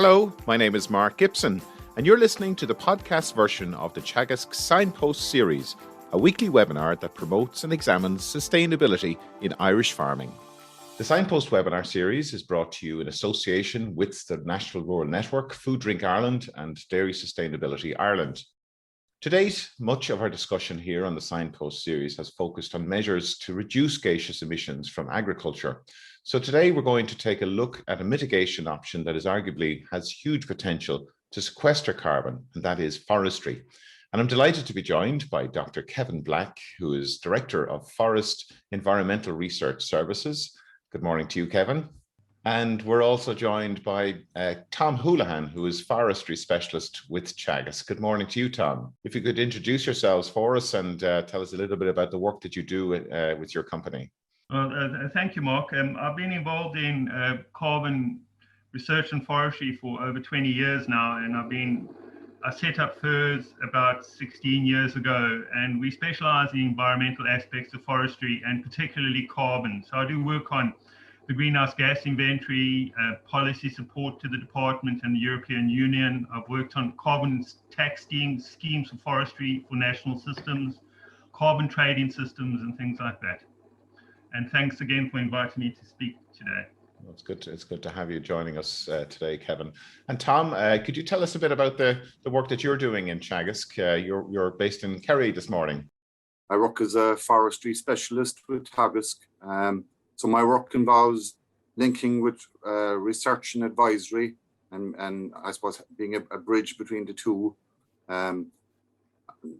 Hello, my name is Mark Gibson, and you're listening to the podcast version of the Teagasc Signpost Series, a weekly webinar that promotes and examines sustainability in Irish farming. The Signpost webinar series is brought to you in association with the National Rural Network, Food Drink Ireland and Dairy Sustainability Ireland. To date, much of our discussion here on the Signpost series has focused on measures to reduce gaseous emissions from agriculture. So today we're going to take a look at a mitigation option that is arguably has huge potential to sequester carbon, and that is forestry. And I'm delighted to be joined by Dr. Kevin Black, who is Director of Forest Environmental Research Services. Good morning to you, Kevin. And we're also joined by Tom Houlihan, who is Forestry Specialist with Teagasc. Good morning to you, Tom. If you could introduce yourselves for us and tell us a little bit about the work that you do with your company. Well, thank you, Mark. I've been involved in carbon research and forestry for over 20 years now, and I set up FERS about 16 years ago, and we specialize in environmental aspects of forestry and particularly carbon. So I do work on the greenhouse gas inventory, policy support to the department and the European Union. I've worked on carbon tax schemes for forestry for national systems, carbon trading systems and things like that. And thanks again for inviting me to speak today. Well, it's good to have you joining us today, Kevin. And Tom, could you tell us a bit about the work that you're doing in Teagasc? You're based in Kerry this morning. I work as a forestry specialist with Teagasc. So my work involves linking with research and advisory, and I suppose being a bridge between the two.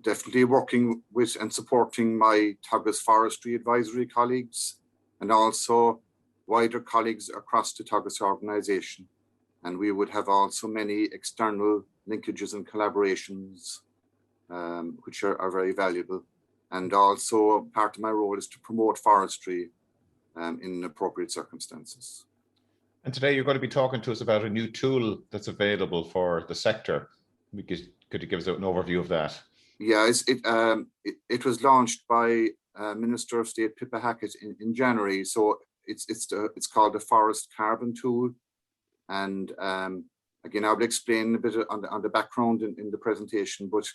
Definitely working with and supporting my Teagasc forestry advisory colleagues, and also wider colleagues across the Teagasc organisation. And we would have also many external linkages and collaborations, which are very valuable. And also part of my role is to promote forestry in appropriate circumstances. And today you're going to be talking to us about a new tool that's available for the sector. Could you give us an overview of that? Yeah, it was launched by Minister of State Pippa Hackett in January. So it's called the Forest Carbon Tool. And again, I will explain a bit on the background in the presentation, but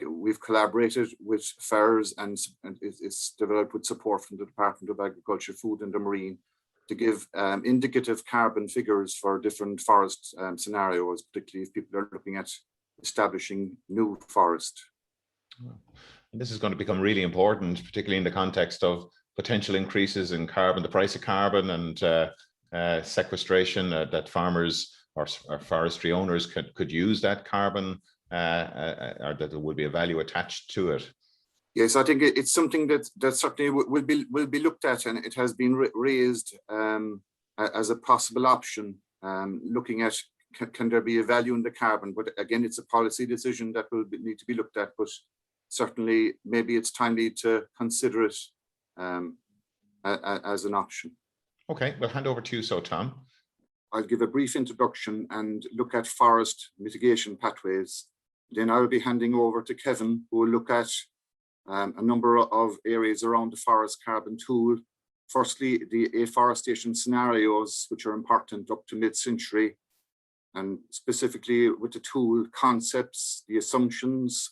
we've collaborated with FERS and it's developed with support from the Department of Agriculture, Food and the Marine to give indicative carbon figures for different forest scenarios, particularly if people are looking at establishing new forest. And this is going to become really important, particularly in the context of potential increases in carbon, the price of carbon and sequestration, that farmers or forestry owners could use that carbon or that there will be a value attached to it. Yes, I think it's something that certainly will be looked at, and it has been raised as a possible option, looking at can there be a value in the carbon? But again, it's a policy decision that will need to be looked at, but certainly maybe it's timely to consider it as an option. Okay, we'll hand over to you, so Tom. I'll give a brief introduction and look at forest mitigation pathways. Then I'll be handing over to Kevin, who will look at a number of areas around the forest carbon tool. Firstly, the afforestation scenarios, which are important up to mid-century, and specifically with the tool concepts, the assumptions,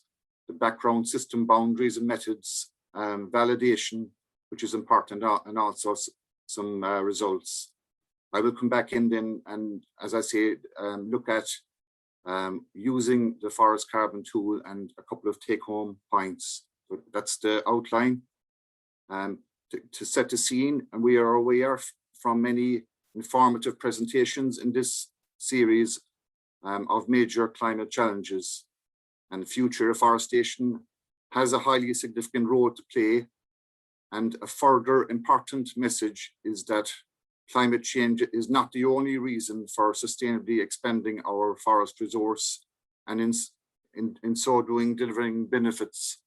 the background system boundaries and methods, validation, which is important, and also some results. I will come back in then and, as I say, look at using the forest carbon tool and a couple of take-home points. So that's the outline. To set the scene, and we are aware from many informative presentations in this series of major climate challenges, and future afforestation has a highly significant role to play. And a further important message is that climate change is not the only reason for sustainably expanding our forest resource, and in so doing delivering benefits.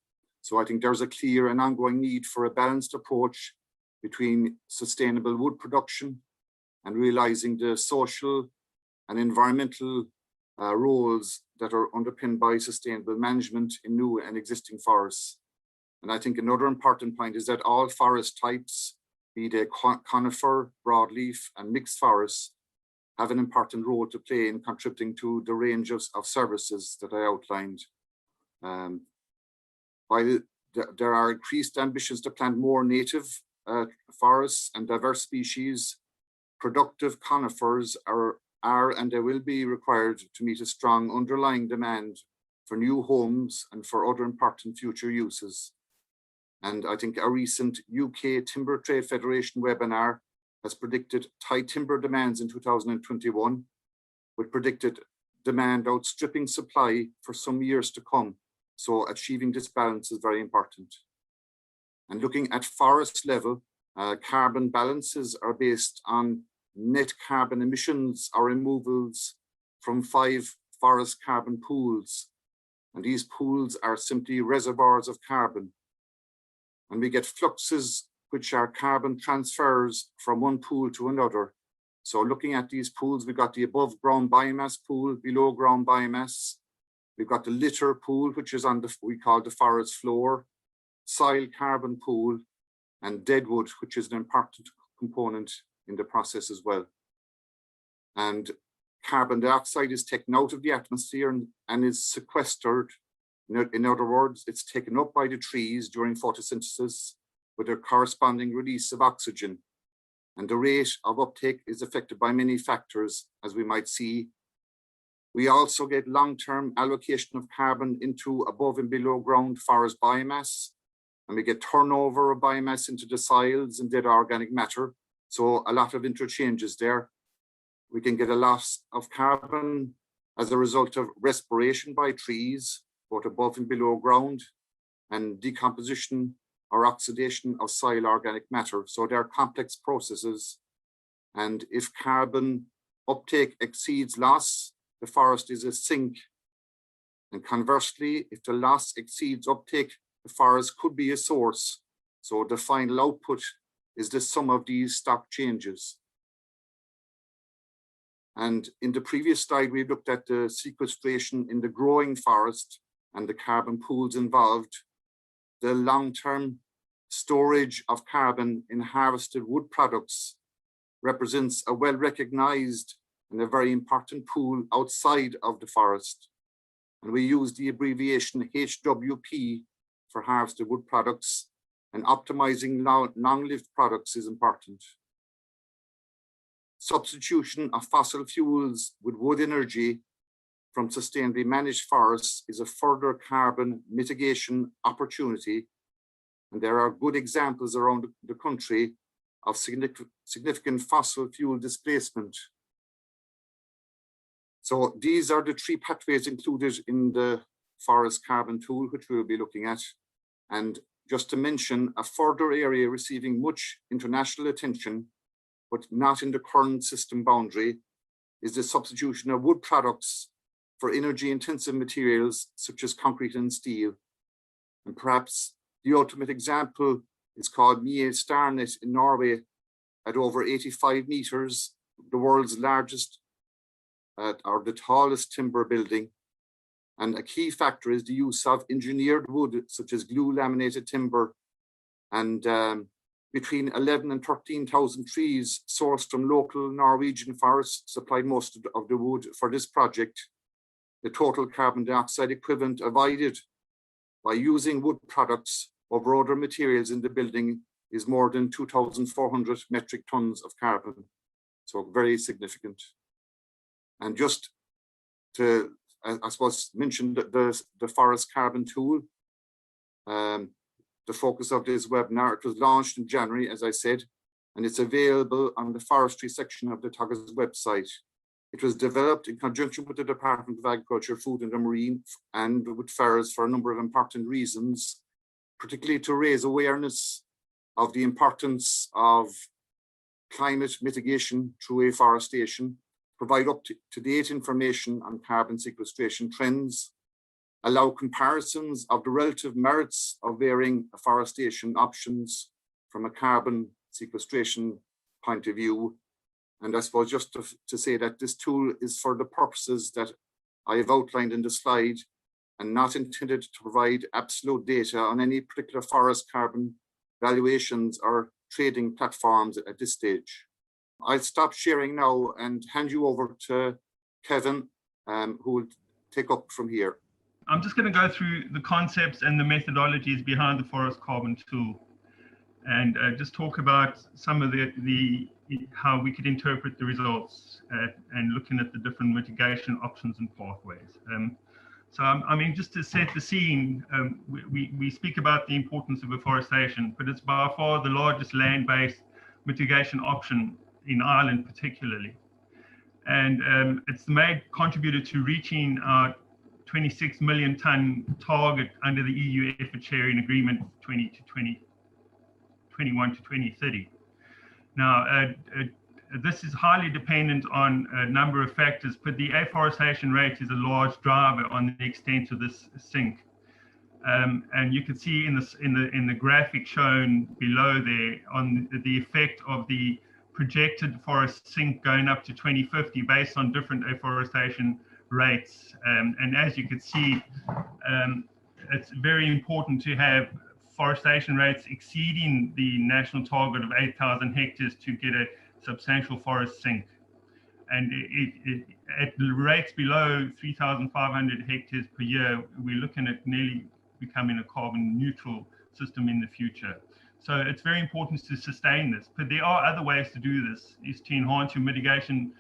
So I think there's a clear and ongoing need for a balanced approach between sustainable wood production and realizing the social and environmental roles that are underpinned by sustainable management in new and existing forests. And I think another important point is that all forest types, be they conifer, broadleaf and mixed forests, have an important role to play in contributing to the range of services that I outlined. While there are increased ambitions to plant more native forests and diverse species, productive conifers are and they will be required to meet a strong underlying demand for new homes and for other important future uses. And I think a recent UK Timber Trade Federation webinar has predicted tight timber demands in 2021, with predicted demand outstripping supply for some years to come. So achieving this balance is very important. And looking at forest level, carbon balances are based on net carbon emissions or removals from 5 forest carbon pools. And these pools are simply reservoirs of carbon. And we get fluxes, which are carbon transfers from one pool to another. So looking at these pools, we've got the above ground biomass pool, below ground biomass. We've got the litter pool, which is on we call the forest floor, soil carbon pool, and deadwood, which is an important component in the process as well. And carbon dioxide is taken out of the atmosphere and is sequestered. In other words, it's taken up by the trees during photosynthesis with a corresponding release of oxygen. And the rate of uptake is affected by many factors, as we might see. We also get long-term allocation of carbon into above and below ground forest biomass, and we get turnover of biomass into the soils and dead organic matter. So a lot of interchanges there. We can get a loss of carbon as a result of respiration by trees, both above and below ground, and decomposition or oxidation of soil organic matter. So they are complex processes. And if carbon uptake exceeds loss, the forest is a sink. And conversely, if the loss exceeds uptake, the forest could be a source. So the final output is the sum of these stock changes. And in the previous slide, we looked at the sequestration in the growing forest and the carbon pools involved. The long-term storage of carbon in harvested wood products represents a well-recognized and a very important pool outside of the forest. And we use the abbreviation HWP for harvested wood products, and optimizing long-lived products is important. Substitution of fossil fuels with wood energy from sustainably managed forests is a further carbon mitigation opportunity. And there are good examples around the country of significant fossil fuel displacement. So these are the 3 pathways included in the forest carbon tool, which we'll be looking at. And just to mention, a further area receiving much international attention, but not in the current system boundary, is the substitution of wood products for energy-intensive materials such as concrete and steel. And perhaps the ultimate example is called Mie Starnet in Norway at over 85 meters, the world's largest or the tallest timber building. And a key factor is the use of engineered wood, such as glue laminated timber. And between 11 and 13,000 trees sourced from local Norwegian forests supplied most of the wood for this project. The total carbon dioxide equivalent avoided by using wood products over other materials in the building is more than 2,400 metric tons of carbon. So very significant. And just to, I suppose, mention the forest carbon tool, the focus of this webinar, it was launched in January, as I said, and it's available on the forestry section of the Teagasc website. It was developed in conjunction with the Department of Agriculture, Food and the Marine and with FERS for a number of important reasons, particularly to raise awareness of the importance of climate mitigation through afforestation, provide up-to-date information on carbon sequestration trends, allow comparisons of the relative merits of varying afforestation options from a carbon sequestration point of view. And I suppose just to say that this tool is for the purposes that I have outlined in the slide and not intended to provide absolute data on any particular forest carbon valuations or trading platforms at this stage. I'll stop sharing now and hand you over to Kevin, who will take up from here. I'm just going to go through the concepts and the methodologies behind the forest carbon tool, and just talk about some of the how we could interpret the results and looking at the different mitigation options and pathways. So I mean, just to set the scene, we speak about the importance of afforestation, but it's by far the largest land-based mitigation option in Ireland particularly. And it's the main contributor to reaching our 26 million tonne target under the EU effort sharing agreement 2021 to 2030. Now, this is highly dependent on a number of factors, but the afforestation rate is a large driver on the extent of this sink. And you can see in the graphic shown below there on the effect of the projected forest sink going up to 2050 based on different afforestation rates. And as you can see, it's very important to have forestation rates exceeding the national target of 8,000 hectares to get a substantial forest sink. And at rates below 3,500 hectares per year, we're looking at nearly becoming a carbon neutral system in the future. So it's very important to sustain this, but there are other ways to do this, is to enhance your mitigation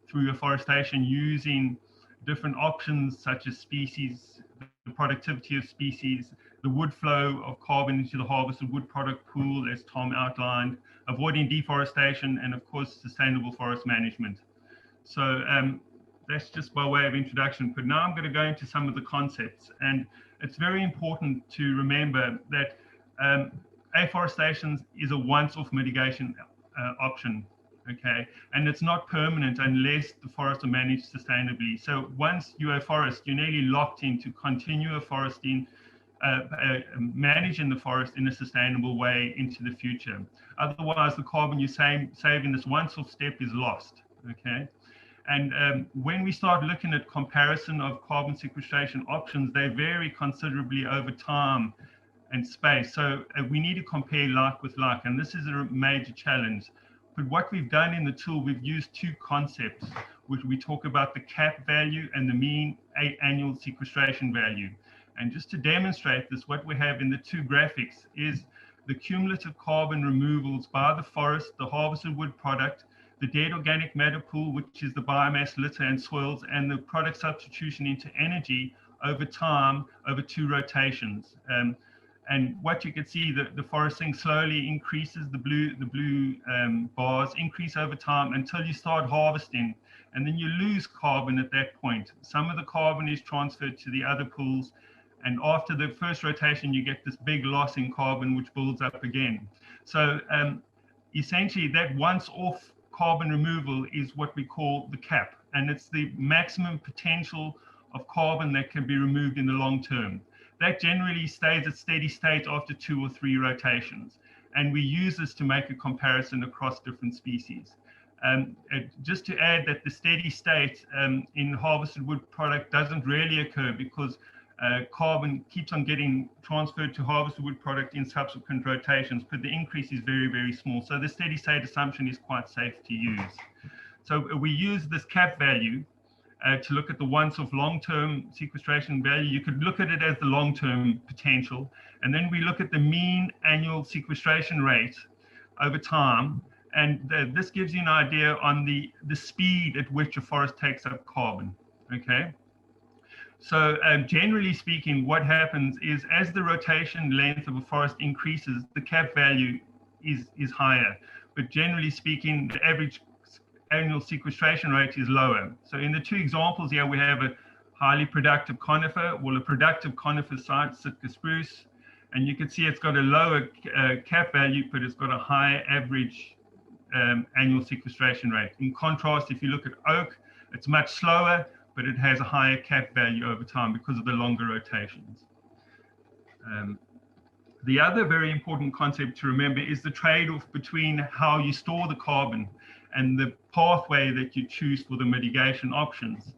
through afforestation using different options such as species, the productivity of species, the wood flow of carbon into the harvested wood product pool, as Tom outlined, avoiding deforestation, and of course, sustainable forest management. So that's just by way of introduction, but now I'm going to go into some of the concepts. And it's very important to remember that afforestation is a once-off mitigation option, okay? And it's not permanent unless the forests are managed sustainably. So once you afforest, you're nearly locked in to continue afforesting, managing the forest in a sustainable way into the future. Otherwise, the carbon you save in this once-off step is lost, okay? And when we start looking at comparison of carbon sequestration options, they vary considerably over time and space. So we need to compare like with like, and this is a major challenge. But what we've done in the tool, we've used two concepts, which we talk about the cap value and the mean annual sequestration value. And just to demonstrate this, what we have in the two graphics is the cumulative carbon removals by the forest, the harvested wood product, the dead organic matter pool, which is the biomass, litter and soils, and the product substitution into energy over time, over two rotations. And what you can see, the forest sink slowly increases, the blue bars increase over time until you start harvesting, and then you lose carbon at that point. Some of the carbon is transferred to the other pools, and after the first rotation, you get this big loss in carbon, which builds up again. So essentially, that once-off carbon removal is what we call the cap, and it's the maximum potential of carbon that can be removed in the long term. That generally stays at steady state after 2 or 3 rotations, and we use this to make a comparison across different species. Just to add that the steady state in harvested wood product doesn't really occur because carbon keeps on getting transferred to harvested wood product in subsequent rotations, but the increase is very, very small. So the steady state assumption is quite safe to use. So we use this cap value to look at the once-off long-term sequestration value. You could look at it as the long-term potential, and then we look at the mean annual sequestration rate over time, and this gives you an idea on the speed at which a forest takes up carbon, okay? So generally speaking, what happens is as the rotation length of a forest increases, the cap value is higher. But generally speaking, the average annual sequestration rate is lower. So in the two examples here, we have a highly productive conifer, well, a productive conifer site, Sitka spruce, and you can see it's got a lower cap value, but it's got a higher average annual sequestration rate. In contrast, if you look at oak, it's much slower, but it has a higher cap value over time because of the longer rotations. The other very important concept to remember is the trade-off between how you store the carbon and the pathway that you choose for the mitigation options.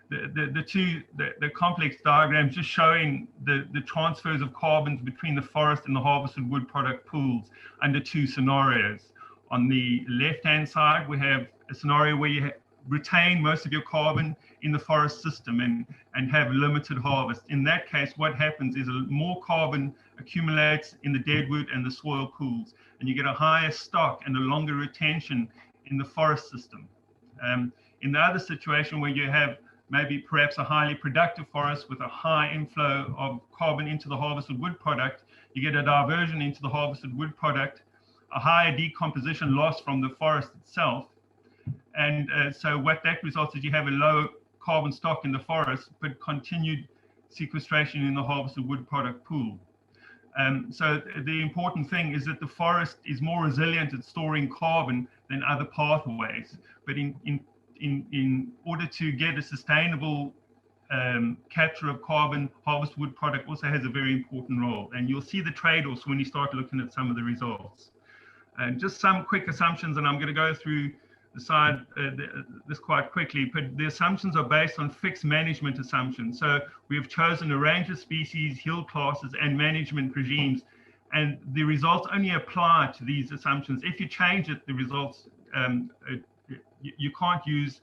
The complex diagram just showing the transfers of carbons between the forest and the harvested wood product pools under two scenarios. On the left-hand side, we have a scenario where you retain most of your carbon in the forest system and have limited harvest. In that case, what happens is more carbon accumulates in the deadwood and the soil pools, and you get a higher stock and a longer retention in the forest system. In the other situation where you have maybe perhaps a highly productive forest with a high inflow of carbon into the harvested wood product, you get a diversion into the harvested wood product, a higher decomposition loss from the forest itself. And so what that results is you have a low carbon stock in the forest, but continued sequestration in the harvested wood product pool. So the important thing is that the forest is more resilient at storing carbon than other pathways. But in order to get a sustainable capture of carbon, harvest wood product also has a very important role. And you'll see the trade-offs when you start looking at some of the results. And just some quick assumptions, and I'm going to go through this quite quickly, but the assumptions are based on fixed management assumptions. So we have chosen a range of species, hill classes, and management regimes, and the results only apply to these assumptions. If you change it, the results, you can't use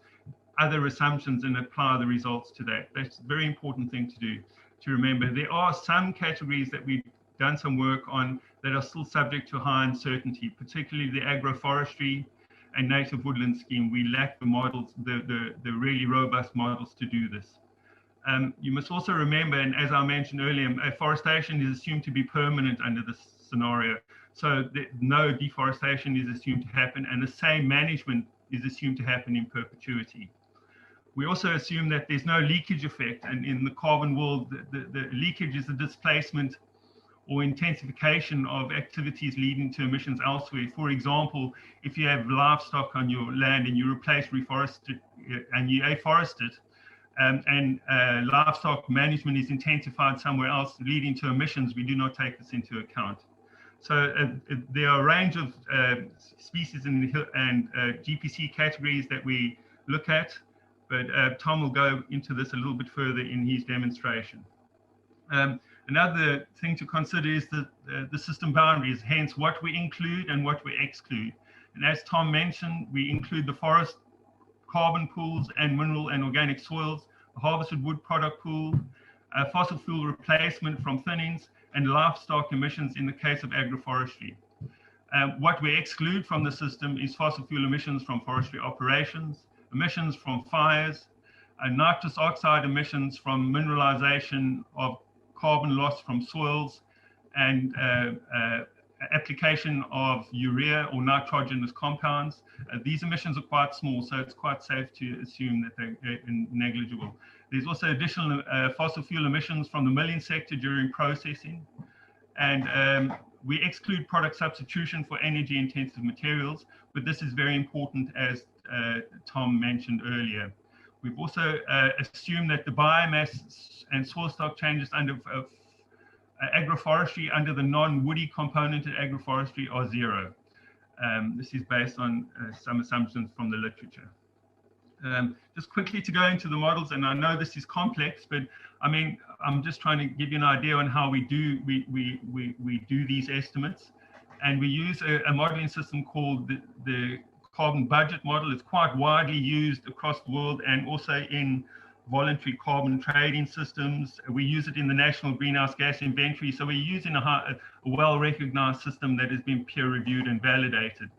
other assumptions and apply the results to that. That's a very important thing to do, to remember. There are some categories that we've done some work on that are still subject to high uncertainty, particularly the agroforestry and native woodland scheme. We lack the models, the really robust models to do this. You must also remember, and as I mentioned earlier, afforestation is assumed to be permanent under this scenario. So no deforestation is assumed to happen, and the same management is assumed to happen in perpetuity. We also assume that there's no leakage effect, and in the carbon world, the leakage is the displacement or intensification of activities leading to emissions elsewhere. For example, if you have livestock on your land and you replace reforested and you afforest it, and livestock management is intensified somewhere else, leading to emissions, we do not take this into account. So there are a range of species and GPC categories that we look at, but Tom will go into this a little bit further in his demonstration. Another thing to consider is the system boundaries, hence what we include and what we exclude. And as Tom mentioned, we include the forest carbon pools and mineral and organic soils, the harvested wood product pool, fossil fuel replacement from thinnings, and livestock emissions in the case of agroforestry. What we exclude from the system is fossil fuel emissions from forestry operations, emissions from fires, nitrous oxide emissions from mineralization of carbon loss from soils, and application of urea or nitrogenous compounds. These emissions are quite small, so it's quite safe to assume that they're negligible. There's also additional fossil fuel emissions from the milling sector during processing. And we exclude product substitution for energy intensive materials, but this is very important, as Tom mentioned earlier. We've also assumed that the biomass and soil stock changes under agroforestry under the non-woody componented agroforestry are zero. This is based on some assumptions from the literature. Just quickly to go into the models, and I know this is complex, but I mean, I'm just trying to give you an idea on how we do these estimates. And we use a modeling system called the carbon budget model. It's quite widely used across the world and also in voluntary carbon trading systems. We use it in the National Greenhouse Gas Inventory. So we're using a well-recognized system that has been peer-reviewed and validated.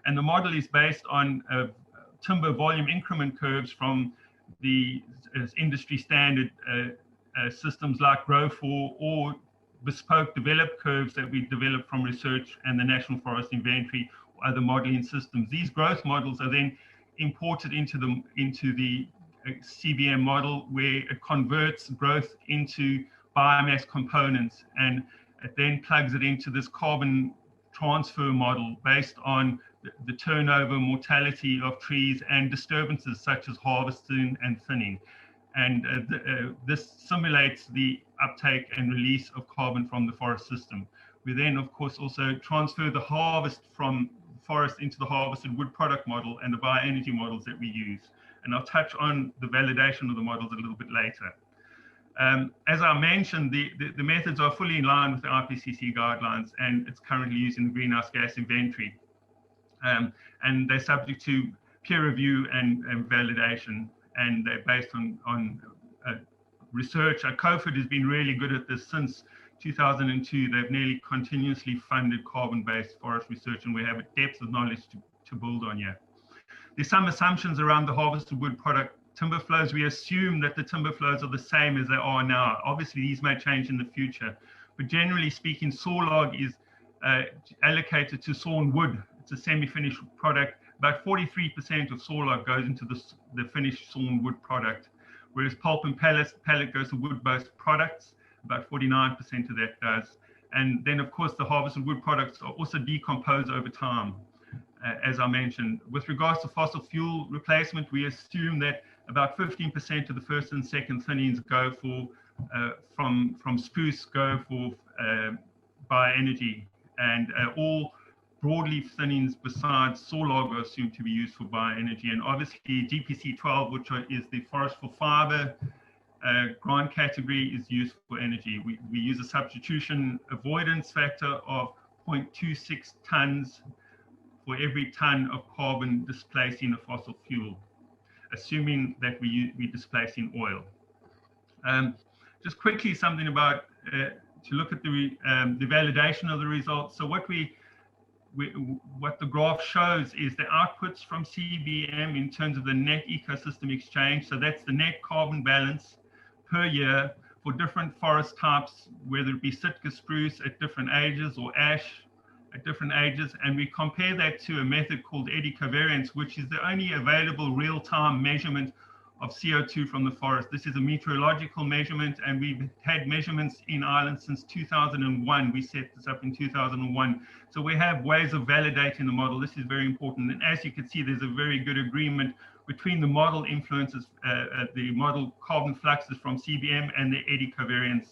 And the model is based on timber volume increment curves from the industry standard systems like GROW4 or bespoke developed curves that we developed from research and the National Forest Inventory or other modeling systems. These growth models are then imported into the CBM model, where it converts growth into biomass components, and it then plugs it into this carbon transfer model based on the turnover, mortality of trees and disturbances such as harvesting and thinning. And this simulates the uptake and release of carbon from the forest system. We then, of course, also transfer the harvest from forest into the harvested wood product model and the bioenergy models that we use. And I'll touch on the validation of the models a little bit later. As I mentioned, the methods are fully in line with the IPCC guidelines, and it's currently used in the Greenhouse Gas Inventory. and they're subject to peer review and validation, and they're based on research. COFID has been really good at this since 2002. They've nearly continuously funded carbon-based forest research, and we have a depth of knowledge to build on here. There's some assumptions around the harvested wood product timber flows. We assume that the timber flows are the same as they are now. Obviously, these may change in the future, but generally speaking, sawlog is allocated to sawn wood. It's a semi-finished product. About 43% of sawlog goes into the finished sawn wood product, whereas pulp and pellet goes to wood-based products. About 49% of that does. And then, of course, the harvested wood products are also decomposed over time, as I mentioned. With regards to fossil fuel replacement, we assume that about 15% of the first and second thinnings go for, from spruce go for bioenergy, and all broadleaf thinnings besides sawlog are assumed to be used for bioenergy. And obviously GPC 12, which is the forest for fiber grant category, is used for energy. We use a substitution avoidance factor of 0.26 tons for every ton of carbon displacing a fossil fuel, assuming that we're displacing oil. Just quickly, something about to look at the validation of the results. So what the graph shows is the outputs from CBM in terms of the net ecosystem exchange. So that's the net carbon balance per year for different forest types, whether it be Sitka spruce at different ages or ash at different ages. And we compare that to a method called eddy covariance, which is the only available real-time measurement of CO2 from the forest. This is a meteorological measurement, and we've had measurements in Ireland since 2001. We set this up in 2001. So we have ways of validating the model. This is very important. And as you can see, there's a very good agreement between the model influences, the model carbon fluxes from CBM and the eddy covariance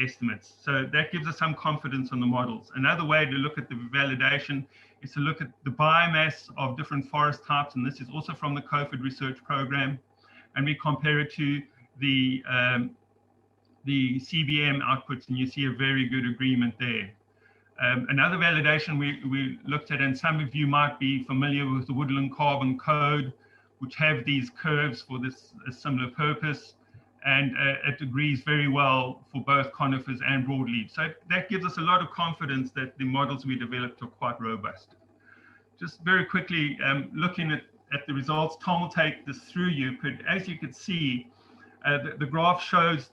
estimates. So that gives us some confidence on the models. Another way to look at the validation is to look at the biomass of different forest types, and this is also from the COFID research program. And we compare it to the CBM outputs, and you see a very good agreement there. Another validation we looked at, and some of you might be familiar with the Woodland Carbon Code, which have these curves for this a similar purpose, and it agrees very well for both conifers and broadleaf. So that gives us a lot of confidence that the models we developed are quite robust. Just very quickly, looking at the results, Tom will take this through you, but as you can see, the graph shows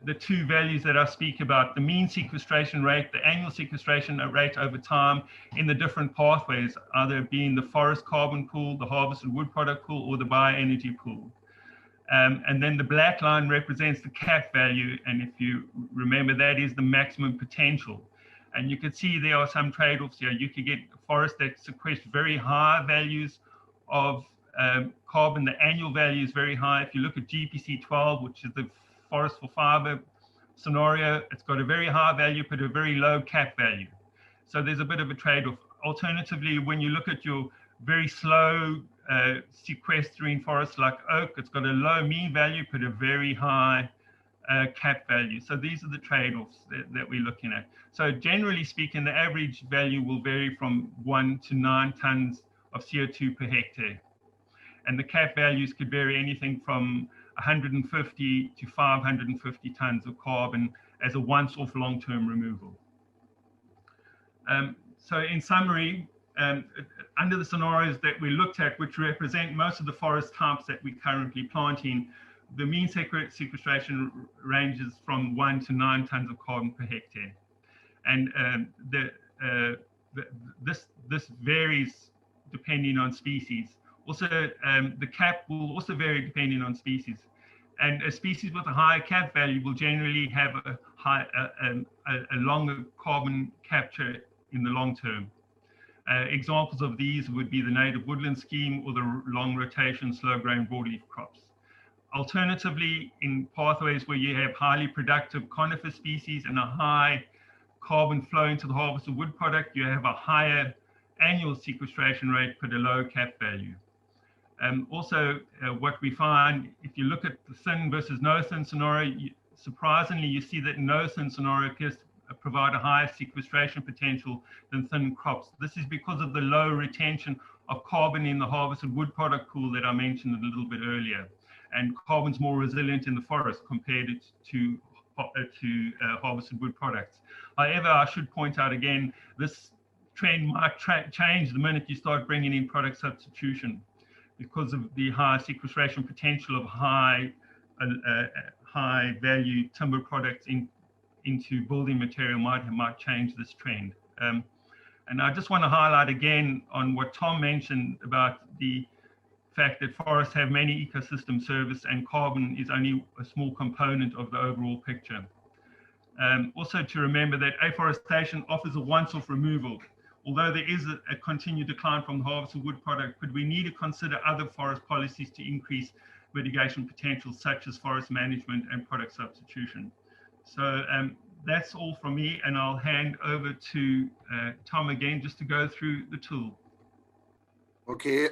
the two values that I speak about, the mean sequestration rate, the annual sequestration rate over time in the different pathways, either being the forest carbon pool, the harvested wood product pool, or the bioenergy pool. And then the black line represents the cap value, and if you remember, that is the maximum potential. And you can see there are some trade-offs here. You could get forests that sequester very high values of carbon. The annual value is very high. If you look at GPC 12, which is the forest for fiber scenario, it's got a very high value but a very low cap value. So there's a bit of a trade-off. Alternatively, when you look at your very slow sequestering forests like oak, it's got a low mean value but a very high cap value. So these are the trade-offs that we're looking at. So generally speaking, the average value will vary from 1 to 9 tons of CO2 per hectare. And the cap values could vary anything from 150 to 550 tons of carbon as a once-off long-term removal. So in summary, under the scenarios that we looked at, which represent most of the forest types that we're currently planting, the mean sequestration ranges from 1 to 9 tons of carbon per hectare. And this varies depending on species. Also, the cap will also vary depending on species. And a species with a higher cap value will generally have a longer carbon capture in the long term. Examples of these would be the native woodland scheme or the long rotation, slow growing broadleaf crops. Alternatively, in pathways where you have highly productive conifer species and a high carbon flow into the harvested wood product, you have a higher annual sequestration rate but a low cap value. Also, what we find, if you look at the thin versus no thin scenario, surprisingly, you see that no thin scenario appears to provide a higher sequestration potential than thin crops. This is because of the low retention of carbon in the harvested wood product pool that I mentioned a little bit earlier. And carbon's more resilient in the forest compared to harvested wood products. However, I should point out again, this trend might change the minute you start bringing in product substitution, because of the high sequestration potential of high value timber products into building material might change this trend. And I just want to highlight again on what Tom mentioned about the fact that forests have many ecosystem services and carbon is only a small component of the overall picture. Also to remember that afforestation offers a once-off removal. Although there is a continued decline from the harvested wood product, but we need to consider other forest policies to increase mitigation potential, such as forest management and product substitution. So that's all from me, and I'll hand over to Tom again, just to go through the tool. Okay,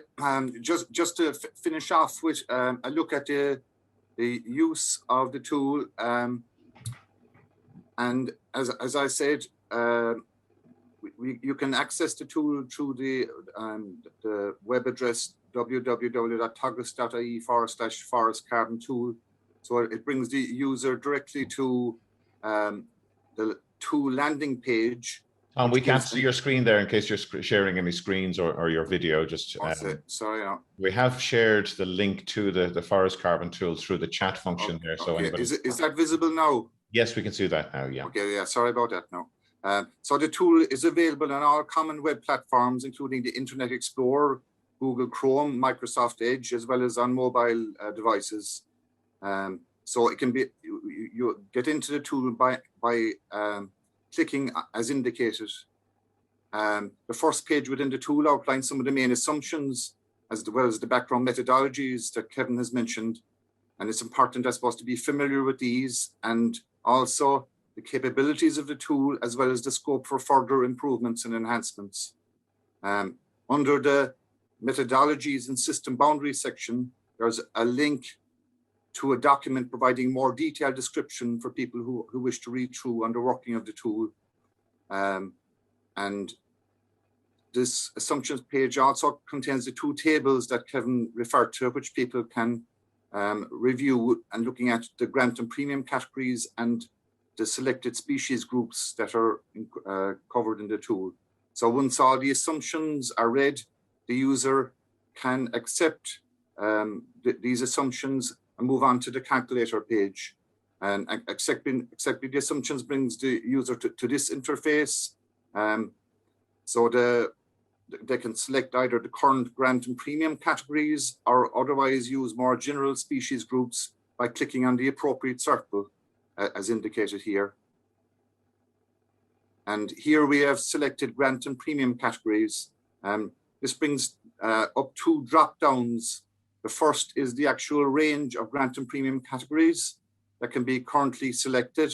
just to finish off with a look at the use of the tool, and as I said, you can access the tool through the web address www.teagasc.ie/forest carbon tool. So it brings the user directly to the tool landing page. We can't see your screen there in case you're sharing any screens or your video. Just sorry. We have shared the link to the forest carbon tool through the chat function there. So okay. Is that visible now? Yes, we can see that now. Yeah. Okay. Yeah. Sorry about that. Now. So the tool is available on all common web platforms, including the Internet Explorer, Google Chrome, Microsoft Edge, as well as on mobile devices. So it can be, you get into the tool by clicking as indicated. The first page within the tool outlines some of the main assumptions, as well as the background methodologies that Kevin has mentioned. And it's important, I suppose, to be familiar with these, and also the capabilities of the tool, as well as the scope for further improvements and enhancements. Under the methodologies and system boundaries section, there's a link to a document providing more detailed description for people who wish to read through on the working of the tool. And this assumptions page also contains the two tables that Kevin referred to, which people can review, and looking at the grant and premium categories and the selected species groups that are covered in the tool. So once all the assumptions are read, the user can accept these assumptions and move on to the calculator page. And accepting the assumptions brings the user to this interface. So they can select either the current grant and premium categories, or otherwise use more general species groups by clicking on the appropriate circle, as indicated here. And here we have selected grant and premium categories. This brings up two drop downs. The first is the actual range of grant and premium categories that can be currently selected,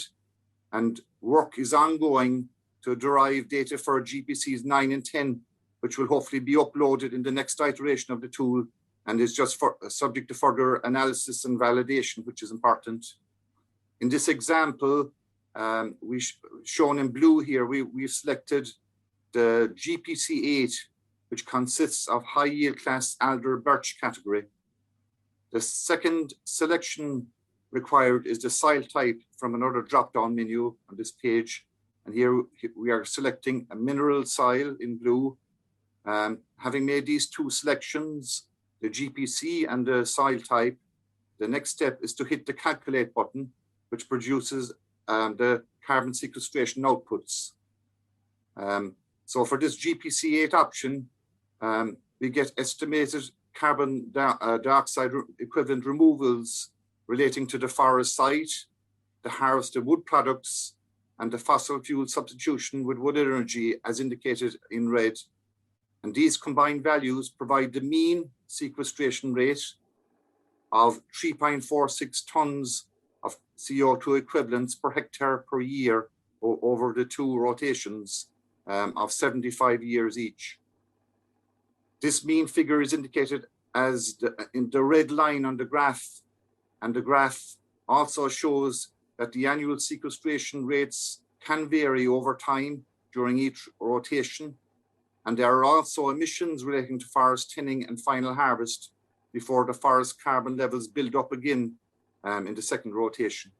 and work is ongoing to derive data for GPCs 9 and 10, which will hopefully be uploaded in the next iteration of the tool, and is just subject to further analysis and validation, which is important. In this example, shown in blue here, we've selected the GPC8, which consists of high yield class alder birch category. The second selection required is the soil type from another drop-down menu on this page. And here we are selecting a mineral soil in blue. Having made these two selections, the GPC and the soil type, the next step is to hit the calculate button, which produces the carbon sequestration outputs. So for this GPC8 option, we get estimated carbon dioxide equivalent removals relating to the forest site, the harvested wood products, and the fossil fuel substitution with wood energy, as indicated in red. And these combined values provide the mean sequestration rate of 3.46 tons of CO2 equivalents per hectare per year over the two rotations of 75 years each. This mean figure is indicated as in the red line on the graph, and the graph also shows that the annual sequestration rates can vary over time during each rotation, and there are also emissions relating to forest thinning and final harvest before the forest carbon levels build up again in the second rotation.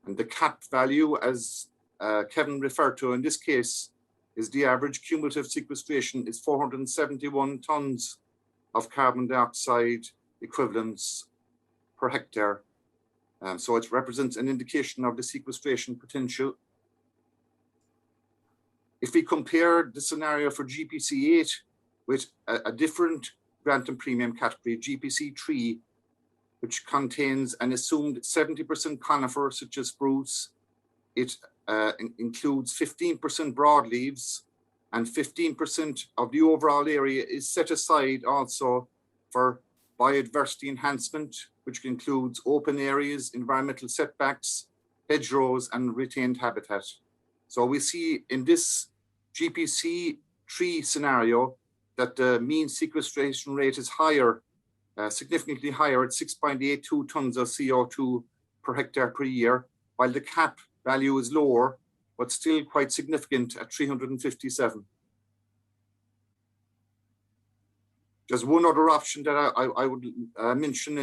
And the cap value, as Kevin referred to in this case, is the average cumulative sequestration is 471 tons of carbon dioxide equivalents per hectare. So it represents an indication of the sequestration potential. If we compare the scenario for GPC 8 with a different grant and premium category, GPC 3, which contains an assumed 70% conifer such as spruce, it includes 15% broadleaves, and 15% of the overall area is set aside also for biodiversity enhancement, which includes open areas, environmental setbacks, hedgerows, and retained habitat. So we see in this GPC 3 scenario that the mean sequestration rate is higher, significantly higher at 6.82 tons of CO2 per hectare per year, while the cap value is lower, but still quite significant at 357. There's one other option that I would mention,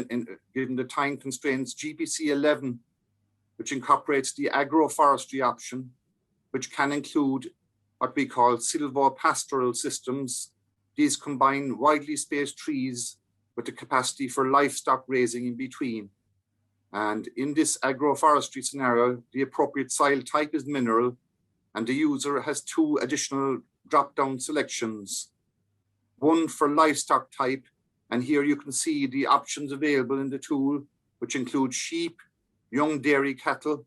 given the time constraints, GPC 11, which incorporates the agroforestry option, which can include what we call silvopastoral systems. These combine widely spaced trees with the capacity for livestock grazing in between. And in this agroforestry scenario, the appropriate soil type is mineral, and the user has two additional drop-down selections. One for livestock type, and here you can see the options available in the tool, which include sheep, young dairy cattle,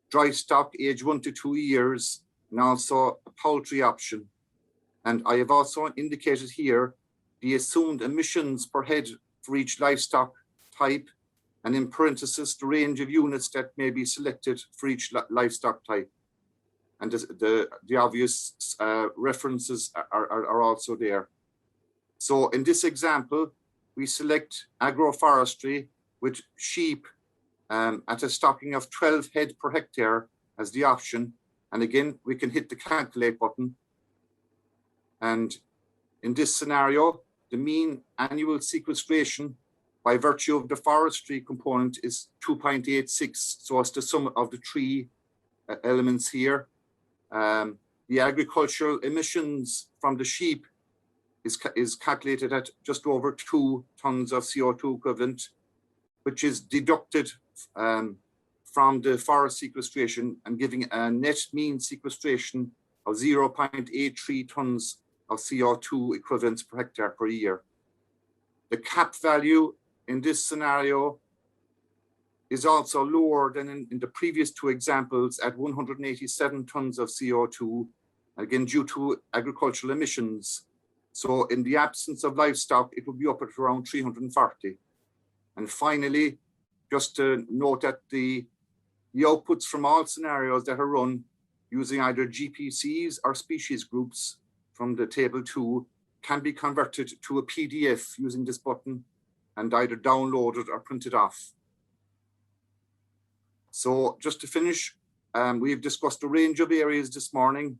dry stock age 1 to 2 years, and also a poultry option. And I have also indicated here the assumed emissions per head for each livestock type, and in parentheses, the range of units that may be selected for each livestock type. And the obvious references are also there. So in this example, we select agroforestry with sheep at a stocking of 12 head per hectare as the option. And again, we can hit the calculate button. And in this scenario, the mean annual sequestration by virtue of the forestry component is 2.86. So it's the sum of the three elements here. The agricultural emissions from the sheep is calculated at just over 2 tons of CO2 equivalent, which is deducted from the forest sequestration and giving a net mean sequestration of 0.83 tons of CO2 equivalents per hectare per year. The cap value in this scenario is also lower than in the previous two examples at 187 tons of CO2, again due to agricultural emissions. So in the absence of livestock, it would be up at around 340. And finally, just to note that the outputs from all scenarios that are run using either GPCs or species groups from the table 2 can be converted to a PDF using this button and either downloaded or printed off. So just to finish, we've discussed a range of areas this morning,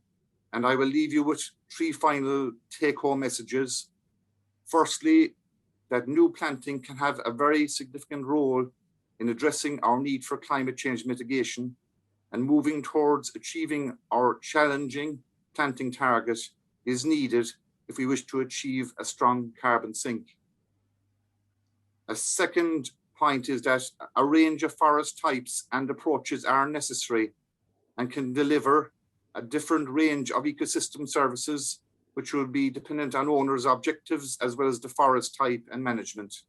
and I will leave you with 3 final take-home messages. Firstly, that new planting can have a very significant role in addressing our need for climate change mitigation and moving towards achieving our challenging planting target is needed if we wish to achieve a strong carbon sink. A second point is that a range of forest types and approaches are necessary and can deliver a different range of ecosystem services, which will be dependent on owners' objectives as well as the forest type and management.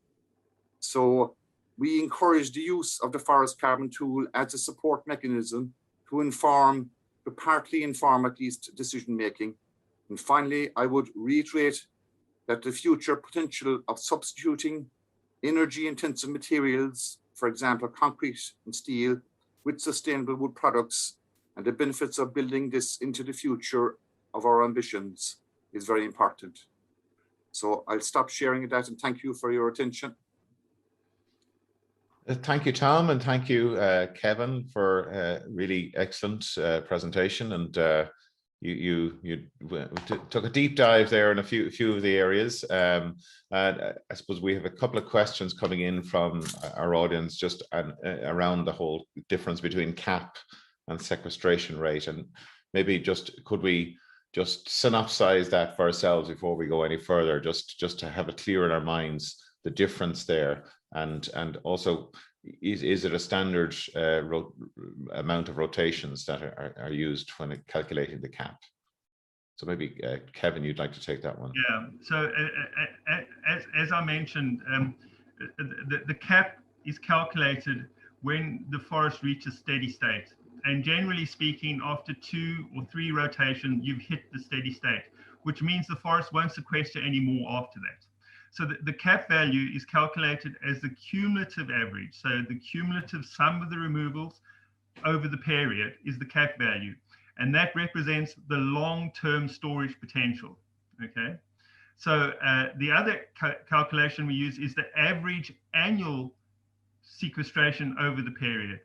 So we encourage the use of the forest carbon tool as a support mechanism to partly inform at least decision making. And finally, I would reiterate that the future potential of substituting energy intensive materials, for example, concrete and steel, with sustainable wood products, and the benefits of building this into the future of our ambitions is very important. So I'll stop sharing that and thank you for your attention. Thank you, Tom, and thank you, Kevin, for a really excellent presentation. And you took a deep dive there in a few of the areas. And I suppose we have a couple of questions coming in from our audience just around the whole difference between cap and sequestration rate. And maybe could we just synopsize that for ourselves before we go any further, just to have it clear in our minds, the difference there, and also is it a standard amount of rotations that are used when calculating the cap? So maybe Kevin, you'd like to take that one. Yeah. So as I mentioned, the cap is calculated when the forest reaches steady state. And generally speaking, after 2 or 3 rotations, you've hit the steady state, which means the forest won't sequester any more after that. So the cap value is calculated as the cumulative average. So the cumulative sum of the removals over the period is the cap value. And that represents the long-term storage potential, okay? So the other calculation we use is the average annual sequestration over the period.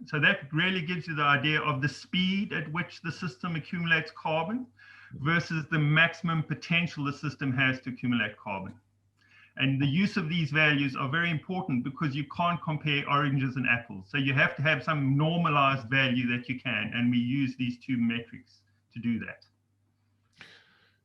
So that really gives you the idea of the speed at which the system accumulates carbon versus the maximum potential the system has to accumulate carbon. And the use of these values are very important because you can't compare oranges and apples. So you have to have some normalized value that you can, and we use these 2 metrics to do that.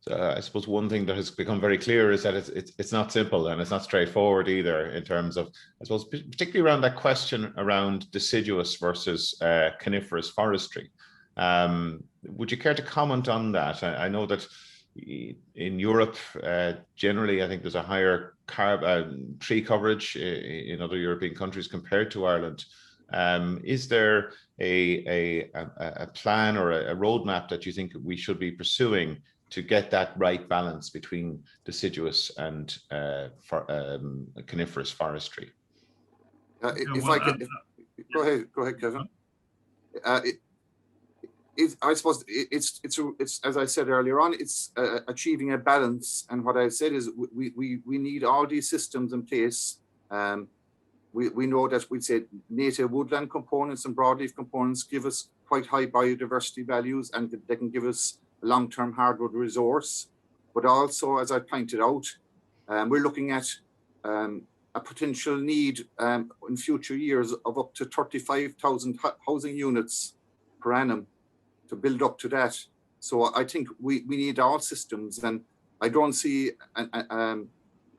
So I suppose one thing that has become very clear is that it's not simple, and it's not straightforward either in terms of, I suppose, particularly around that question around deciduous versus coniferous forestry. Would you care to comment on that? I know that in Europe, generally, I think there's a higher tree coverage in other European countries compared to Ireland. Is there a plan or a roadmap that you think we should be pursuing to get that right balance between deciduous and coniferous forestry? Go ahead, Kevin. I suppose it's as I said earlier on, it's achieving a balance. And what I said is we need all these systems in place. We know that we'd say native woodland components and broadleaf components give us quite high biodiversity values, and they can give us a long-term hardwood resource. But also, as I pointed out, we're looking at a potential need in future years of up to 35,000 housing units per annum to build up to that. So I think we need all systems, and I don't see an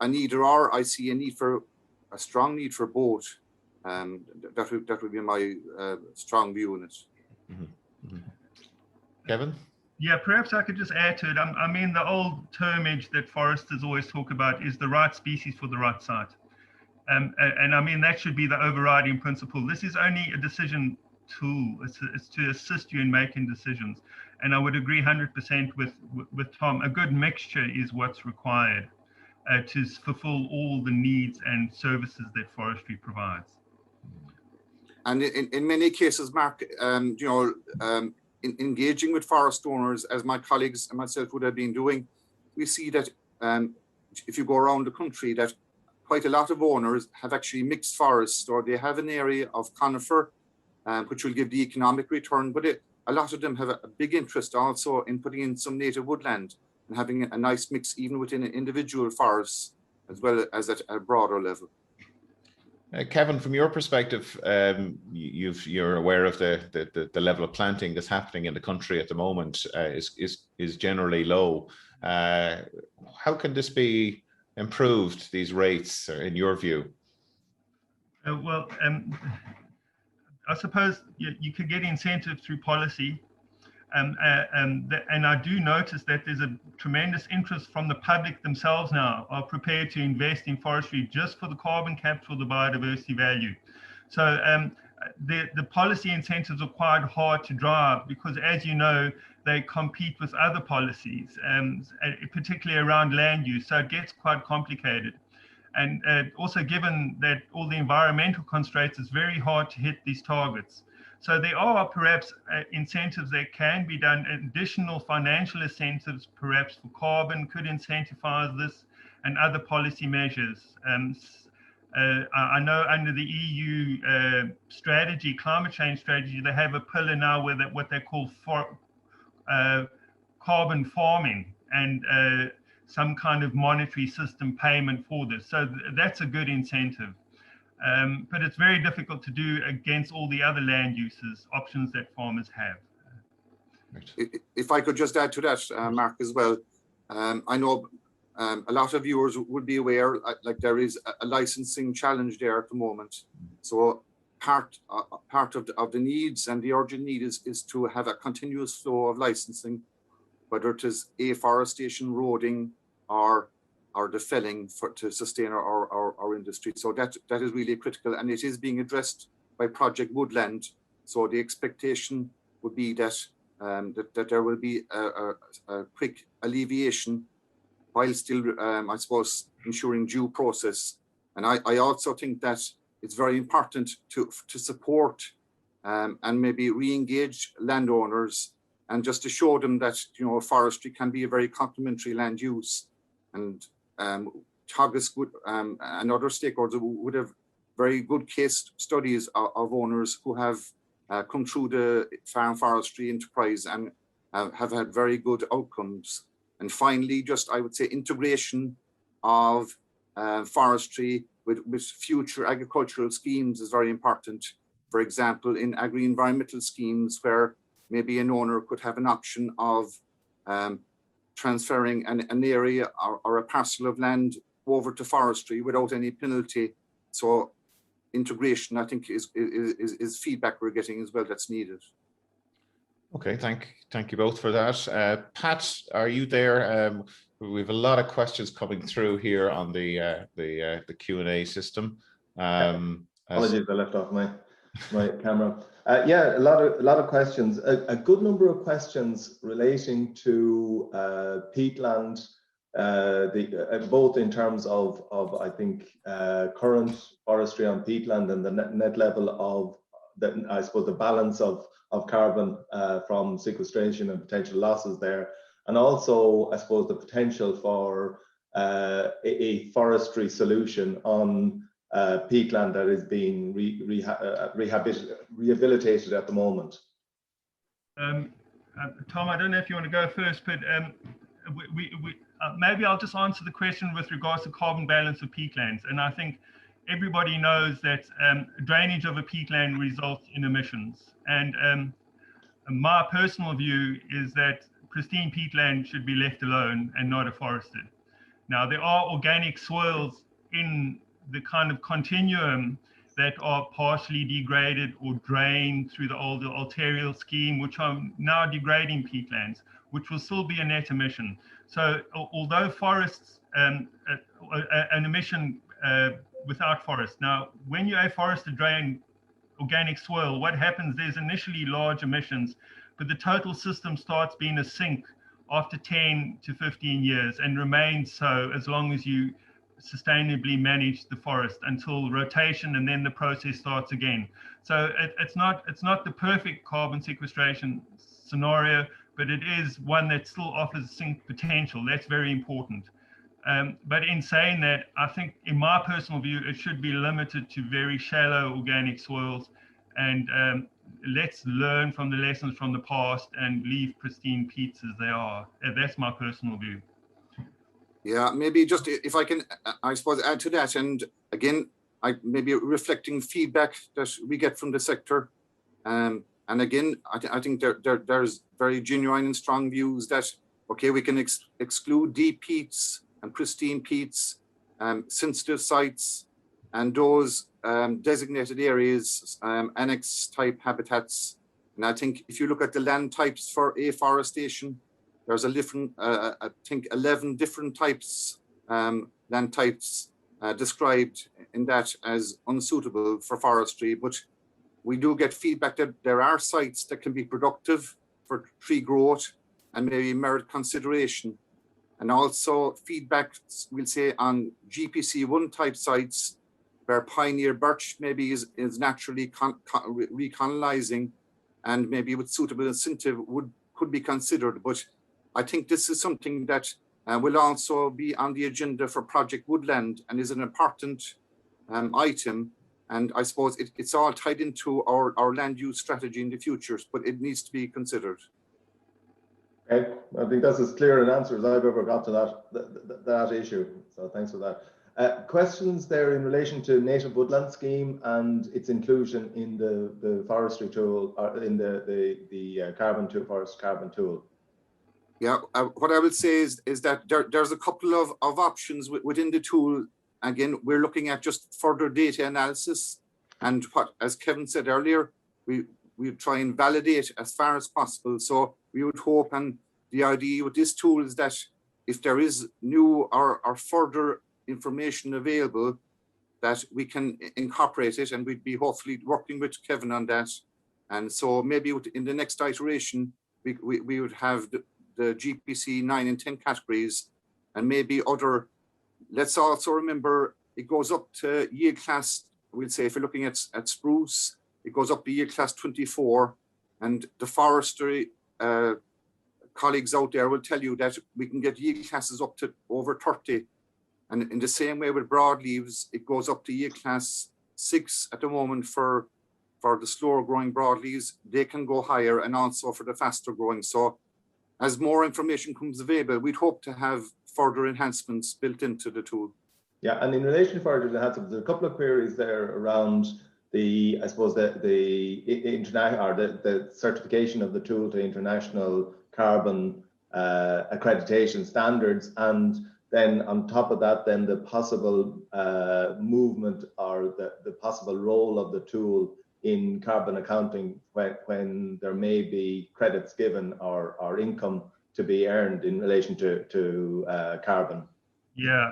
either or. I see a strong need for both. That would be my strong view on it. Mm-hmm. Mm-hmm. Kevin? Yeah, perhaps I could just add to it. I mean, the old termage that foresters always talk about is the right species for the right site. And I mean, that should be the overriding principle. This is only a decision tool. It's to assist you in making decisions. And I would agree 100% with Tom. A good mixture is what's required to fulfill all the needs and services that forestry provides. And in many cases, Mark, in engaging with forest owners, as my colleagues and myself would have been doing, we see that if you go around the country, that quite a lot of owners have actually mixed forests, or they have an area of conifer, which will give the economic return, but a lot of them have a big interest also in putting in some native woodland and having a nice mix even within individual forests, as well as at a broader level. Kevin, from your perspective, you're aware of the level of planting that's happening in the country at the moment is generally low. How can this be improved, these rates, in your view? I suppose you could get incentive through policy. And I do notice that there's a tremendous interest from the public themselves now are prepared to invest in forestry just for the carbon capture, the biodiversity value. So the policy incentives are quite hard to drive because, as you know, they compete with other policies, particularly around land use. So it gets quite complicated. And also given that all the environmental constraints, it's very hard to hit these targets. So there are perhaps incentives that can be done, additional financial incentives perhaps for carbon could incentivize this, and other policy measures. I know under the EU strategy, climate change strategy, they have a pillar now where what they call carbon farming and some kind of monetary system payment for this. So that's a good incentive. But it's very difficult to do against all the other land uses options that farmers have. If I could just add to that, Mark, as well, I know a lot of viewers would be aware, like there is a licensing challenge there at the moment. So part of the needs and the urgent need is to have a continuous flow of licensing, whether it is afforestation, roading, or the felling to sustain our industry. So that is really critical, and it is being addressed by Project Woodland. So the expectation would be that that there will be a quick alleviation while still, I suppose, ensuring due process. And I also think that it's very important to support and maybe re-engage landowners and just to show them that, you know, forestry can be a very complementary land use. And Teagasc and other stakeholders would have very good case studies of owners who have come through the farm forestry enterprise and have had very good outcomes. And finally, just I would say integration of forestry with future agricultural schemes is very important. For example, in agri-environmental schemes where maybe an owner could have an option of transferring an area or a parcel of land over to forestry without any penalty. So integration, I think, is feedback we're getting as well that's needed. Okay, thank you both for that. Pat, are you there? We have a lot of questions coming through here on the Q&A system. Apologies, I left off my camera. Yeah, a lot of questions. A good number of questions relating to peatland, both in terms of I think current forestry on peatland and the net level of I suppose the balance of carbon from sequestration and potential losses there, and also I suppose the potential for a forestry solution on peatland that is being rehabilitated at the moment. Tom, I don't know if you want to go first, but maybe I'll just answer the question with regards to carbon balance of peatlands. And I think everybody knows that drainage of a peatland results in emissions. And my personal view is that pristine peatland should be left alone and not afforested. Now, there are organic soils in the kind of continuum that are partially degraded or drained through the older arterial scheme, which are now degrading peatlands, which will still be a net emission. So although forests, an emission without forest. Now, when you afforest a drain organic soil, what happens, there's initially large emissions, but the total system starts being a sink after 10 to 15 years and remains so as long as you sustainably manage the forest until rotation, and then the process starts again. So it's not the perfect carbon sequestration scenario, but it is one that still offers sink potential. That's very important. But in saying that, I think in my personal view, it should be limited to very shallow organic soils, and let's learn from the lessons from the past and leave pristine peats as they are. That's my personal view. Yeah, maybe just if I can, I suppose, add to that. And again, I maybe reflecting feedback that we get from the sector. And again, I think there's very genuine and strong views that, okay, we can exclude deep peats and pristine peats, sensitive sites, and those designated areas, annex type habitats. And I think if you look at the land types for afforestation, there's a different, I think 11 different types, land types described in that as unsuitable for forestry. But we do get feedback that there are sites that can be productive for tree growth and maybe merit consideration. And also feedback, we'll say, on GPC1 type sites where pioneer birch maybe is naturally recolonizing and maybe with suitable incentive could be considered. But I think this is something that will also be on the agenda for Project Woodland and is an important item. And I suppose it's all tied into our land use strategy in the future, but it needs to be considered. Okay, I think that's as clear an answer as I've ever got to that issue. So thanks for that. Questions there in relation to native woodland scheme and its inclusion in the forestry tool, or in the carbon tool, forest carbon tool. Yeah, what I would say is that there's a couple of options within the tool. Again, we're looking at just further data analysis, and what, as Kevin said earlier, we try and validate as far as possible. So we would hope, and the idea with this tool is that if there is new or further information available, that we can incorporate it, and we'd be hopefully working with Kevin on that. And so maybe in the next iteration, we would have the GPC 9 and 10 categories, and maybe other. Let's also remember it goes up to yield class, we'll say, if you're looking at spruce, it goes up to yield class 24, and the forestry colleagues out there will tell you that we can get yield classes up to over 30. And in the same way with broadleaves, it goes up to yield class 6 at the moment for the slower growing broadleaves. They can go higher, and also for the faster growing. So as more information comes available, we'd hope to have further enhancements built into the tool. Yeah, and in relation to further enhancements, there's a couple of queries there around the, I suppose, the international, or the certification of the tool to international carbon accreditation standards, and then on top of that, then the possible movement or the possible role of the tool in carbon accounting when there may be credits given or income to be earned in relation to carbon. Yeah,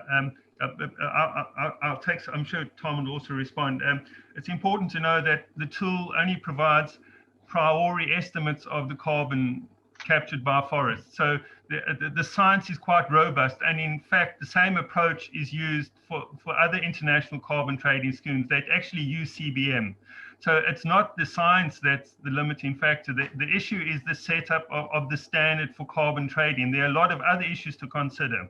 I'll take, I'm sure Tom will also respond. It's important to know that the tool only provides priori estimates of the carbon captured by forests. So the science is quite robust, and in fact the same approach is used for other international carbon trading schemes that actually use CBM. So it's not the science that's the limiting factor. The issue is the setup of the standard for carbon trading. There are a lot of other issues to consider,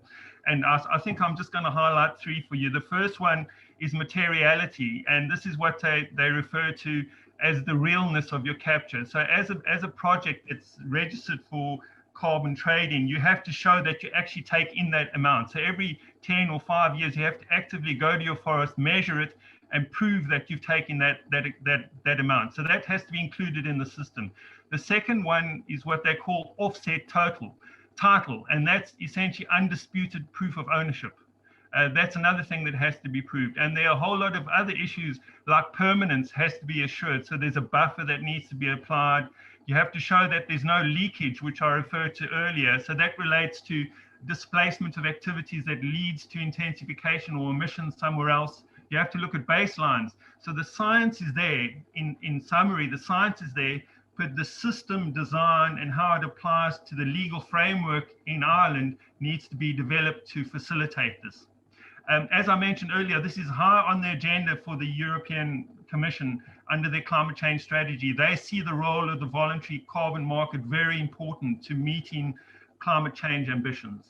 and I think I'm just going to highlight 3 for you. The first one is materiality, and this is what they refer to as the realness of your capture. So as a project that's registered for carbon trading, you have to show that you actually take in that amount. So every 10 or 5 years, you have to actively go to your forest, measure it, and prove that you've taken that amount. So that has to be included in the system. The second one is what they call offset title, and that's essentially undisputed proof of ownership. That's another thing that has to be proved. And there are a whole lot of other issues, like permanence has to be assured. So there's a buffer that needs to be applied. You have to show that there's no leakage, which I referred to earlier. So that relates to displacement of activities that leads to intensification or emissions somewhere else. You have to look at baselines. So the science is there. In summary, the science is there, but the system design and how it applies to the legal framework in Ireland needs to be developed to facilitate this. As I mentioned earlier, this is high on the agenda for the European Commission under their climate change strategy. They see the role of the voluntary carbon market very important to meeting climate change ambitions.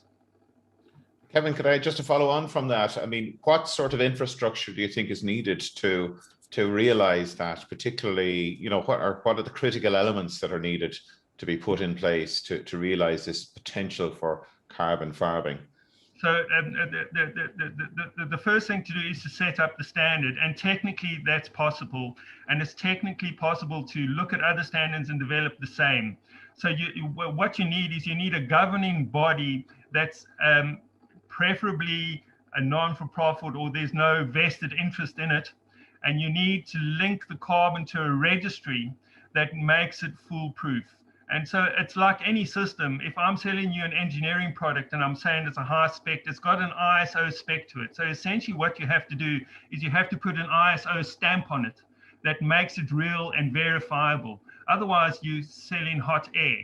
Kevin, could I just to follow on from that? I mean, what sort of infrastructure do you think is needed to realize that, particularly, you know, what are the critical elements that are needed to be put in place to realize this potential for carbon farming? So the first thing to do is to set up the standard, and technically that's possible, and it's technically possible to look at other standards and develop the same. So what you need is a governing body that's preferably a non-for-profit, or there's no vested interest in it, and you need to link the carbon to a registry that makes it foolproof. And so it's like any system. If I'm selling you an engineering product and I'm saying it's a high spec, it's got an ISO spec to it. So essentially what you have to do is you have to put an ISO stamp on it that makes it real and verifiable. Otherwise you sell in hot air.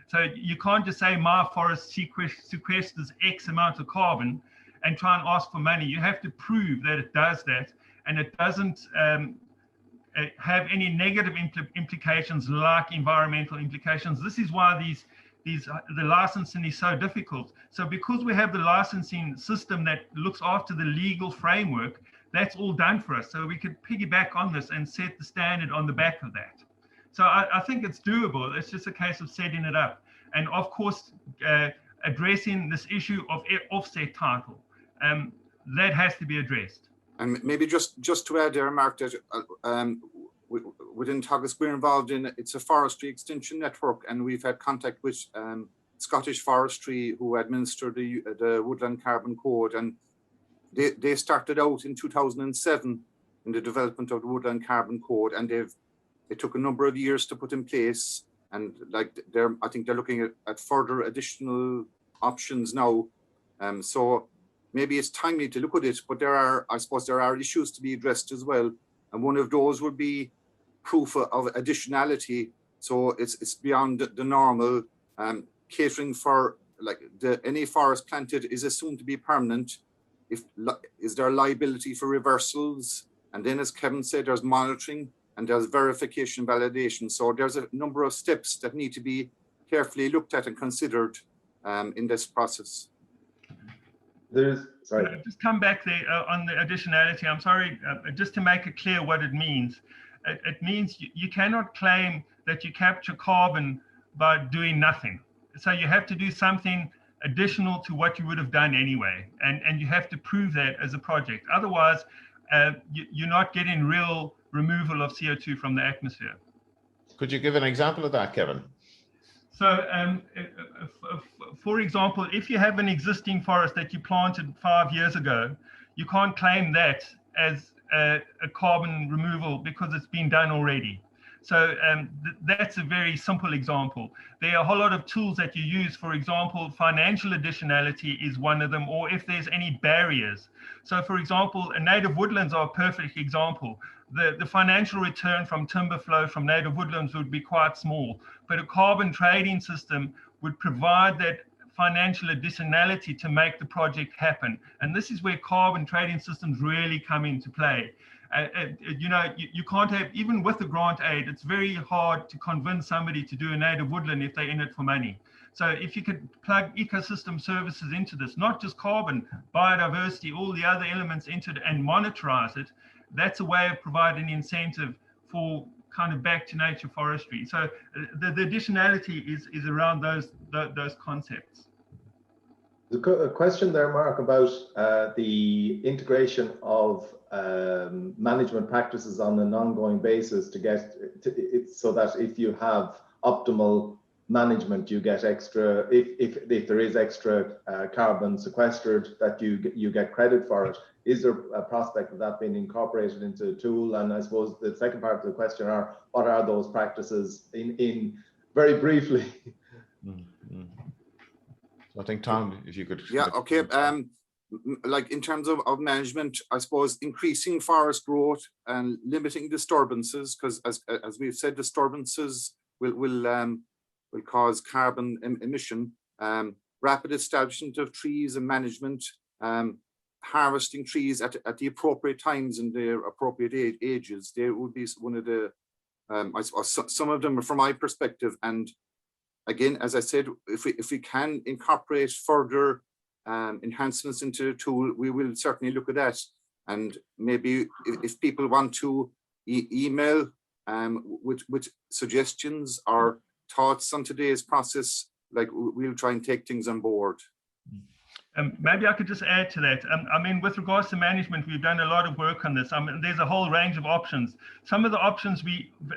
So you can't just say my forest sequesters X amount of carbon and try and ask for money. You have to prove that it does that, and it doesn't have any negative implications like environmental implications. This is why the licensing is so difficult. So because we have the licensing system that looks after the legal framework, that's all done for us. So we could piggyback on this and set the standard on the back of that. So I think it's doable. It's just a case of setting it up. And of course, addressing this issue of offset title. That has to be addressed. And maybe just to add there, Mark, that within Teagasc, we're involved in, it's a forestry extension network, and we've had contact with Scottish Forestry, who administer the Woodland Carbon Code, and they started out in 2007 in the development of the Woodland Carbon Code, and it took a number of years to put in place, and like I think they're looking at further additional options now. So maybe it's timely to look at it, but I suppose there are issues to be addressed as well, and one of those would be proof of additionality. So it's beyond the normal catering for, like, any forest planted is assumed to be permanent. Is there liability for reversals? And then, as Kevin said, there's monitoring and there's verification validation. So there's a number of steps that need to be carefully looked at and considered in this process. Sorry. Just come back there on the additionality. I'm sorry, just to make it clear what it means. It means you cannot claim that you capture carbon by doing nothing. So you have to do something additional to what you would have done anyway. And you have to prove that as a project. Otherwise, you're not getting real removal of CO2 from the atmosphere. Could you give an example of that, Kevin? So, for example, if you have an existing forest that you planted 5 years ago, you can't claim that as a carbon removal because it's been done already. So that's a very simple example. There are a whole lot of tools that you use. For example, financial additionality is one of them, or if there's any barriers. So for example, native woodlands are a perfect example. The financial return from timber flow from native woodlands would be quite small, but a carbon trading system would provide that financial additionality to make the project happen. And this is where carbon trading systems really come into play. You can't have, even with the grant aid, it's very hard to convince somebody to do a native woodland if they're in it for money. So if you could plug ecosystem services into this, not just carbon, biodiversity, all the other elements into it, and monitorize it, that's a way of providing incentive for kind of back to nature forestry. So the additionality is around those concepts. There's a question there, Mark, about the integration of management practices on an ongoing basis to get it so that if you have optimal management, you get extra, if there is extra carbon sequestered, that you get credit for it. Is there a prospect of that being incorporated into the tool? And I suppose the second part of the question are, what are those practices in very briefly? Mm-hmm. So I think, Tom, if you could. Yeah, okay. Like in terms of management, I suppose increasing forest growth and limiting disturbances, because as we've said, disturbances will cause carbon emission. Rapid establishment of trees and management, harvesting trees at the appropriate times and their appropriate ages. There would be one of the, I suppose some of them from my perspective. And again, as I said, if we can incorporate further enhancements into the tool, we will certainly look at that. And maybe if people want to email with suggestions or thoughts on today's process, like, we'll try and take things on board. Maybe I could just add to that. I mean, with regards to management, we've done a lot of work on this. I mean, there's a whole range of options. Some of the options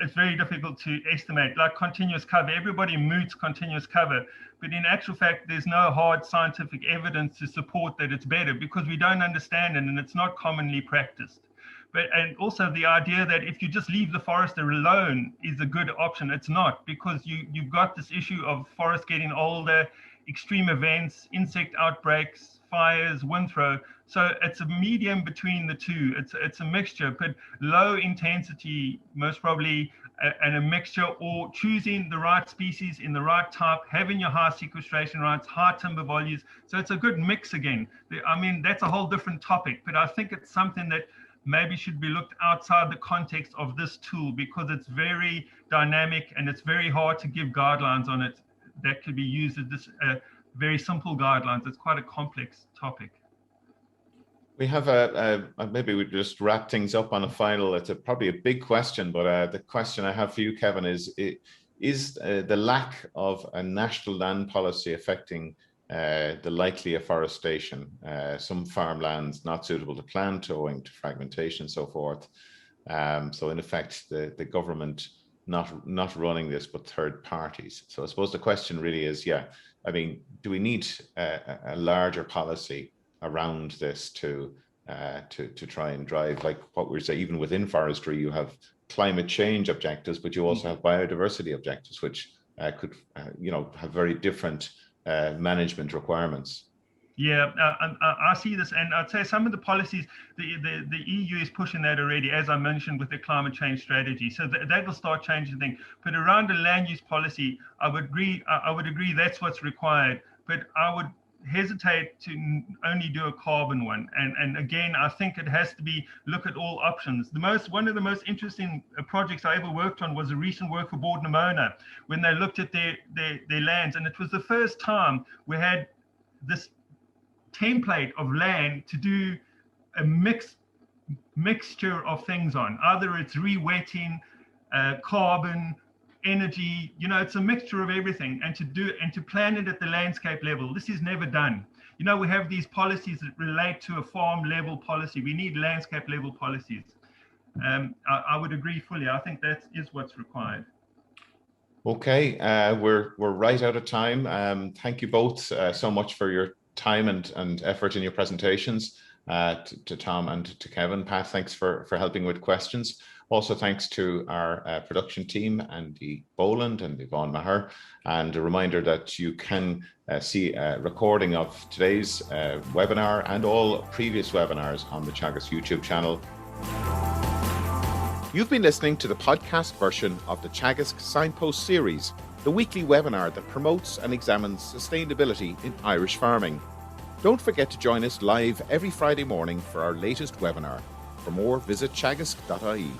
it's very difficult to estimate, like continuous cover. Everybody moots continuous cover, but in actual fact, there's no hard scientific evidence to support that it's better, because we don't understand it and it's not commonly practiced. And also the idea that if you just leave the forest alone is a good option. It's not, because you've got this issue of forests getting older, extreme events, insect outbreaks, fires, wind throw. So it's a medium between the two. It's a mixture, but low intensity, most probably, and a mixture, or choosing the right species in the right type, having your high sequestration rights, high timber values. So it's a good mix again. I mean, that's a whole different topic, but I think it's something that maybe should be looked outside the context of this tool, because it's very dynamic and it's very hard to give guidelines on it that could be used as this very simple guidelines. It's quite a complex topic. We have maybe we just wrap things up on a final. It's probably a big question, but the question I have for you, Kevin, is the lack of a national land policy affecting the likely afforestation, some farmlands not suitable to plant owing to fragmentation and so forth. So in effect, the government not running this, but third parties. So I suppose the question really is, I mean, do we need a larger policy around this to try and drive, like what we're saying, even within forestry, you have climate change objectives, but you also have biodiversity objectives, which could, have very different management requirements. Yeah, I see this, and I'd say some of the policies, the EU is pushing that already, as I mentioned, with the climate change strategy. So that will start changing things. But around the land use policy, I would agree that's what's required. But I would hesitate to only do a carbon one. And again, I think it has to be look at all options. One of the most interesting projects I ever worked on was a recent work for Board Namona, when they looked at their lands, and it was the first time we had this template of land to do a mixture of things on. Either it's re-wetting, carbon, energy, it's a mixture of everything, and to plan it at the landscape level. This is never done. We have these policies that relate to a farm level policy. We need landscape level policies. I would agree fully. I think that is what's required. Okay, we're right out of time. Thank you both so much for your time and effort in your presentations, to Tom and to Kevin. Pat, thanks for helping with questions. Also, thanks to our production team, Andy Boland and Yvonne Maher. And a reminder that you can see a recording of today's webinar and all previous webinars on the Teagasc YouTube channel. You've been listening to the podcast version of the Teagasc Signpost Series, the weekly webinar that promotes and examines sustainability in Irish farming. Don't forget to join us live every Friday morning for our latest webinar. For more, visit teagasc.ie.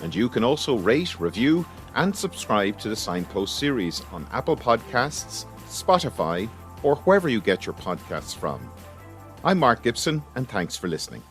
And you can also rate, review, and subscribe to the Signpost Series on Apple Podcasts, Spotify, or wherever you get your podcasts from. I'm Mark Gibson, and thanks for listening.